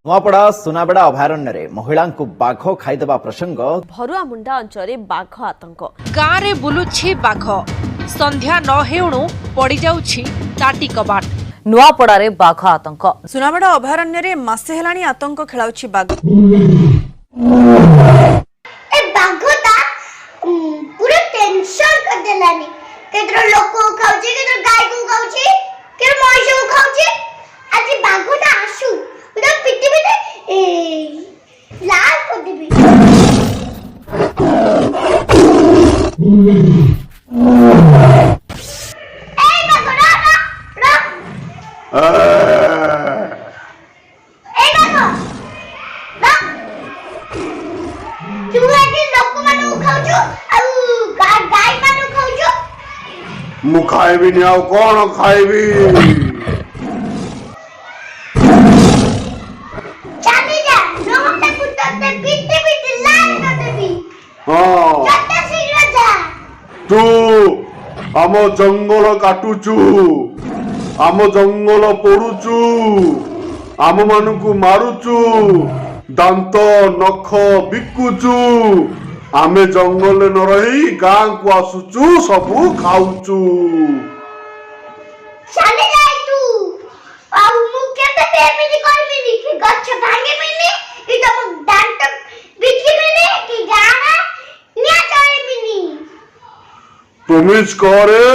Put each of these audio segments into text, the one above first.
नुआपड़ा सुनाबेड़ा अभयारण्य महिला बाघ खाईदेवा प्रसंग भरुआ मुंडा अंचल बाघ आतंक गाँ रे बुलुछि बाघ संध्या न हेउणु पड़ी जाउछि ताटी कबाट नुआपड़ारे बाघ आतंक सुनाबेड़ा अभयारण्य मासे हेलाणी आतंक खेलाउछि बाघ पूरा टेंशन कर देलानी केतरो लोक को खाउछि केतरो गाय को खाउछि केतरो महिष को खाउछि आज बाघटा आसु उडा पिटी पिटी लाल कर देबी ए बाघटा रा ए बाघ रा तू आके लोक मानु खाउछु गाय मानु खाउछु मु खाइबी नि आउ कोन खाइबी चाली जा नोटा कुत्ते पिटी पिटी लाल कर देबी हां जत्ता शीघ्र जा तू आम जंगल काटुचु आम जंगल पोड़ुचु आम मानकु मारुचु दांत नख बिकुचु आमे जंगल न रही गाँ को आसुचु सबू खाउचु चाली जाई तू आउ मु केते पेमिनी करबिनी कि गछ भांगे बिनी कि तो दांत बिकी बिनी कि गाना निया चले बिनी तुमिज करे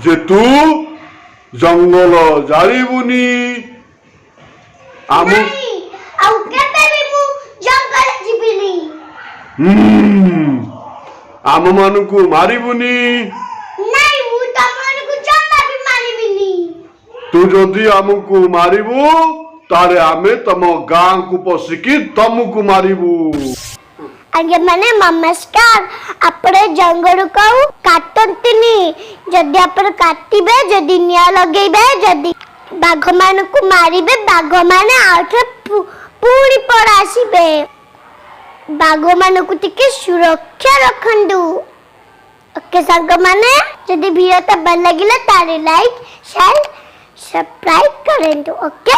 जे तू जंगल जारिबुनी आमु नहीं आउ केते भी मु जंगल जिबिनी आम मानकु मारिबुनी नहीं मु तमन को जम्मा भी मारिबिनी तू जदि आमको मारिबू तारे आमे तम गाँ को पशिकी तमको मारिबू आगे माने नमस्कार आपरे जंगल को काटंतिनी जदि आपरे काटिबे जदि निया लगेबे जदि बाघ मान को मारिबे बाघ माने आउथे पूरी पर आसीबे बाघ मान को टिके सुरक्षा रखंदु ओके संग माने जदि वीडियो त भल लागिला तारे लाइक शेयर सब्सक्राइब करंतु ओके।